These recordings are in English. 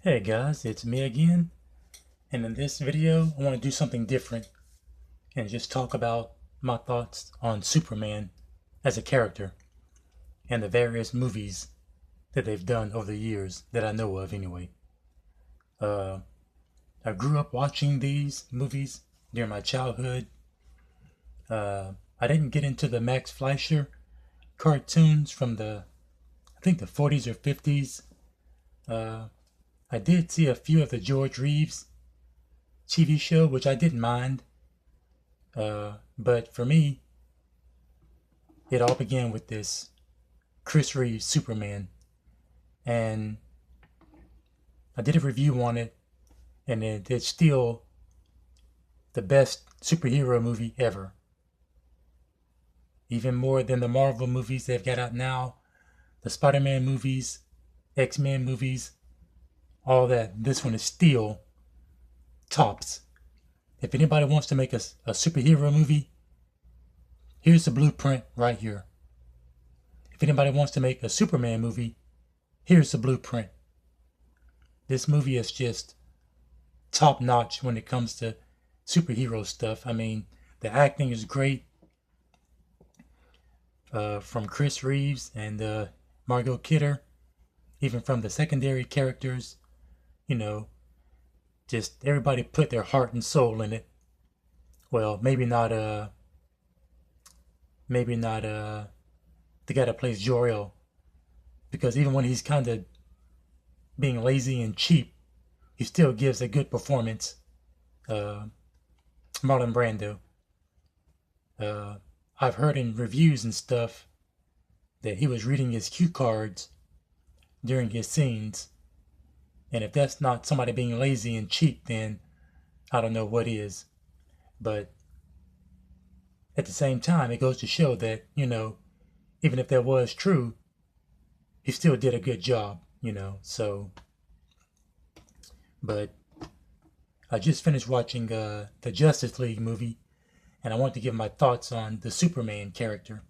Hey guys, it's me again, and in this video I want to do something different and just talk about my thoughts on Superman as a character and the various movies that they've done over the years that I know of anyway. Uh, I grew up watching these movies during my childhood. I didn't get into the Max Fleischer cartoons from I think the 40s or 50s. Uh, I did see a few of the George Reeves TV show, which I didn't mind. But for me, it all began with this Chris Reeves Superman. And I did a review on it, and it's still the best superhero movie ever. Even more than the Marvel movies they've got out now, the Spider-Man movies, X-Men movies, all that. This one is still tops. If anybody wants to make a superhero movie, here's the blueprint right here. If anybody wants to make a Superman movie, here's the blueprint. This movie is just top notch when it comes to superhero stuff. I mean, the acting is great from Chris Reeves and Margot Kidder, even from the secondary characters. You know, just everybody put their heart and soul in it. Well, maybe not the guy that plays Jor-El, because even when he's kind of being lazy and cheap, he still gives a good performance. Uh, Marlon Brando. I've heard in reviews and stuff that he was reading his cue cards during his scenes, and if that's not somebody being lazy and cheap, then I don't know what is. But at the same time, it goes to show that, even if that was true, he still did a good job. So, but I just finished watching the Justice League movie, and I want to give my thoughts on the Superman character.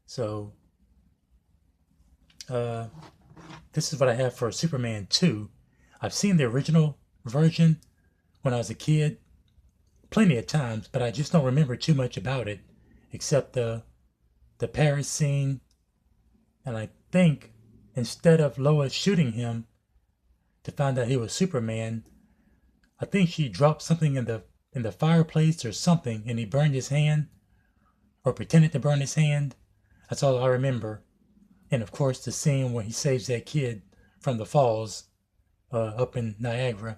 So, this is what I have for Superman 2. I've seen the original version when I was a kid plenty of times, but I just don't remember too much about it, except the Paris scene. And I think instead of Lois shooting him to find out he was Superman, I think she dropped something in the fireplace or something, and he burned his hand, or pretended to burn his hand. That's all I remember. And of course, the scene where he saves that kid from the falls up in Niagara.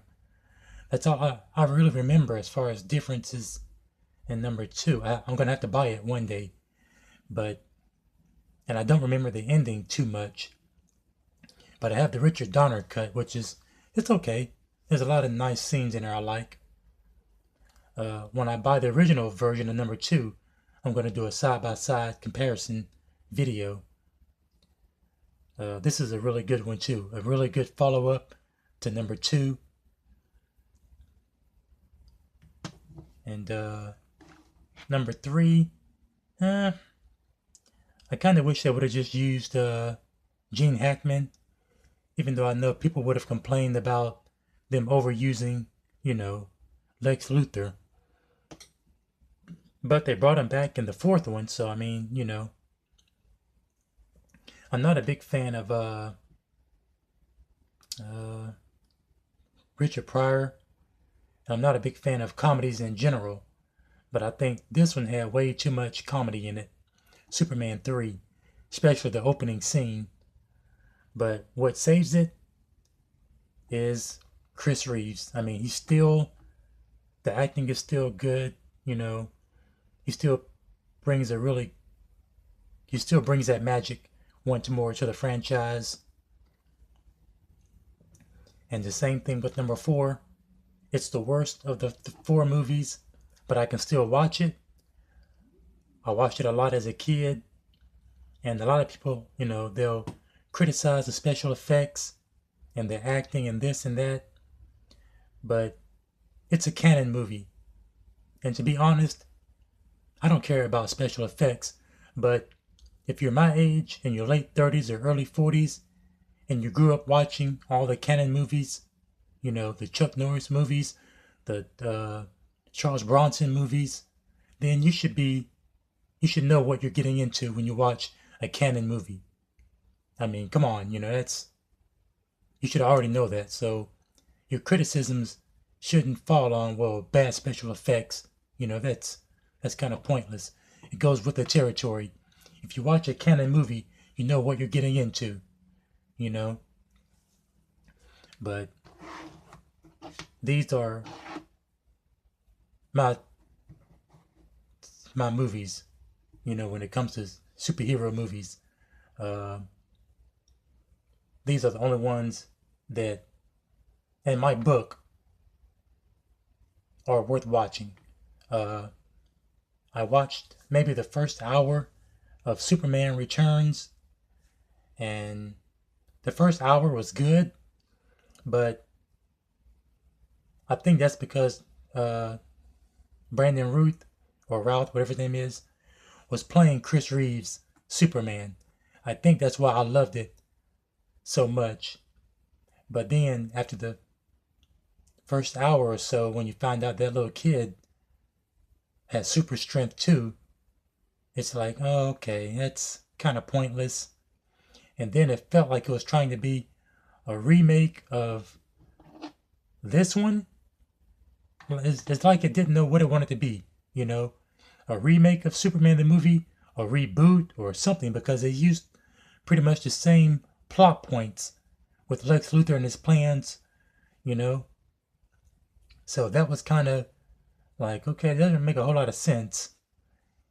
That's all I really remember as far as differences in number 2. I'm gonna have to buy it one day, and I don't remember the ending too much. But I have the Richard Donner cut, it's okay. There's a lot of nice scenes in there I like. When I buy the original version of number 2, I'm gonna do a side-by-side comparison video. This is a really good one too. A really good follow-up to number 2. And number 3, I kind of wish they would have just used Gene Hackman, even though I know people would have complained about them overusing, Lex Luthor. But they brought him back in the 4th one, so I mean, I'm not a big fan of Richard Pryor. I'm not a big fan of comedies in general, but I think this one had way too much comedy in it. Superman 3, especially the opening scene. But what saves it is Chris Reeves. I mean, the acting is still good, he still brings that magic once more to the franchise. And the same thing with number 4. It's the worst of the 4 movies, but I can still watch it. I watched it a lot as a kid, and a lot of people, they'll criticize the special effects and the acting and this and that, but it's a canon movie. And to be honest, I don't care about special effects, but if you're my age, in your late 30s or early 40s, and you grew up watching all the canon movies, you know, the Chuck Norris movies, the Charles Bronson movies, then you should know what you're getting into when you watch a canon movie. I mean, come on, you know, you should already know that. So your criticisms shouldn't fall on, well, bad special effects. You know, that's kind of pointless. It goes with the territory. If you watch a canon movie, you know what you're getting into, you know. But these are my movies, you know, when it comes to superhero movies. Uh, these are the only ones that, in my book, are worth watching. Uh, I watched maybe the first hour of Superman Returns, and the first hour was good, but I think that's because Brandon Routh, or Routh, whatever his name is, was playing Chris Reeves' Superman. I think that's why I loved it so much. But then, after the first hour or so, when you find out that little kid has super strength too, it's like, oh, okay, that's kind of pointless. And then it felt like it was trying to be a remake of this one. It's like it didn't know what it wanted to be, you know, a remake of Superman the movie, a reboot or something, because they used pretty much the same plot points with Lex Luthor and his plans, you know. So that was kind of like, okay, it doesn't make a whole lot of sense,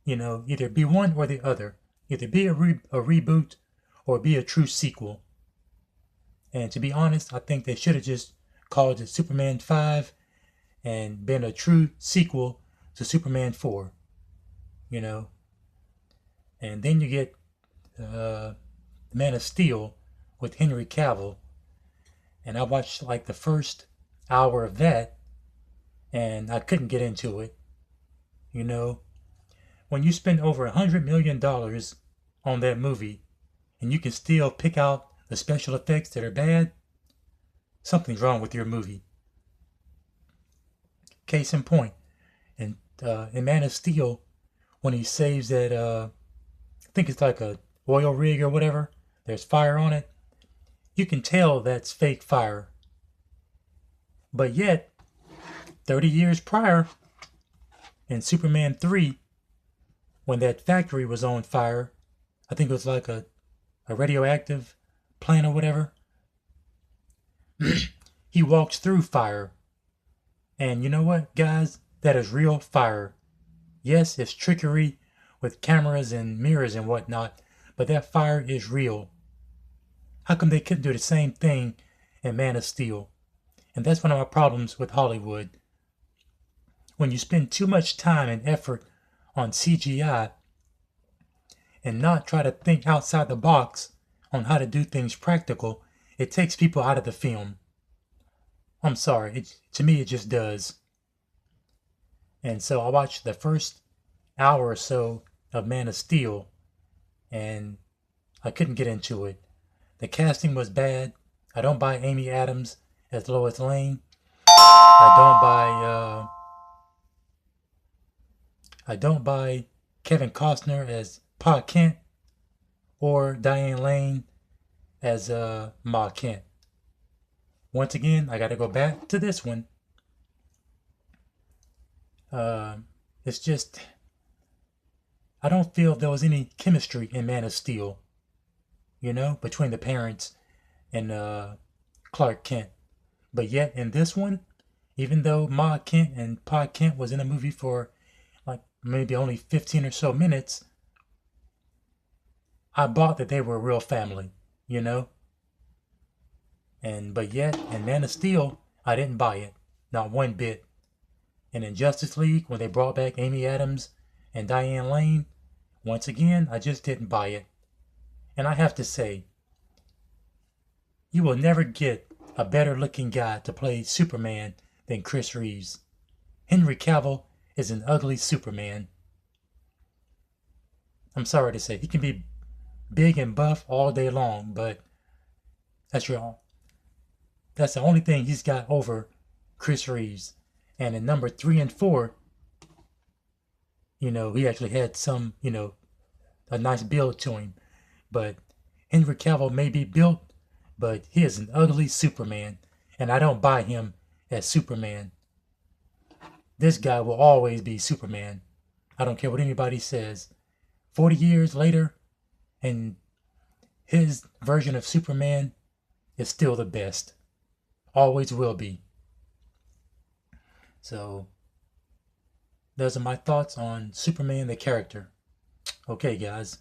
you know, either be one or the other, either be a reboot or be a true sequel. And to be honest, I think they should have just called it Superman 5 and been a true sequel to Superman 4, you know. And then you get Man of Steel with Henry Cavill. And I watched like the first hour of that, and I couldn't get into it. You know, when you spend over $100 million on that movie, and you can still pick out the special effects that are bad, something's wrong with your movie. Case in point, in Man of Steel, when he saves that, I think it's like a oil rig or whatever, there's fire on it. You can tell that's fake fire. But yet, 30 years prior, in Superman 3, when that factory was on fire, I think it was like a radioactive plant or whatever, he walks through fire. And you know what, guys? That is real fire. Yes, it's trickery with cameras and mirrors and whatnot, but that fire is real. How come they couldn't do the same thing in Man of Steel? And that's one of my problems with Hollywood. When you spend too much time and effort on CGI and not try to think outside the box on how to do things practical, it takes people out of the film. I'm sorry, to me it just does. And so I watched the first hour or so of Man of Steel, and I couldn't get into it. The casting was bad. I don't buy Amy Adams as Lois Lane. I don't buy Kevin Costner as Pa Kent or Diane Lane as Ma Kent. Once again, I got to go back to this one. It's just, I don't feel there was any chemistry in Man of Steel, you know, between the parents and Clark Kent. But yet in this one, even though Ma Kent and Pa Kent was in a movie for like maybe only 15 or so minutes, I bought that they were a real family, you know. But yet in Man of Steel, I didn't buy it, not one bit. And in Justice League, when they brought back Amy Adams and Diane Lane, once again, I just didn't buy it. And I have to say, you will never get a better looking guy to play Superman than Chris Reeves. Henry Cavill is an ugly Superman. I'm sorry to say, he can be big and buff all day long, but That's your that's the only thing he's got over Chris Reeves. And in number 3 and 4, he actually had some, a nice build to him. But Henry Cavill may be built, but he is an ugly Superman, and I don't buy him as Superman. This guy will always be Superman. I don't care what anybody says. 40 years later, and his version of Superman is still the best. Always will be. So, those are my thoughts on Superman the character. Okay, guys.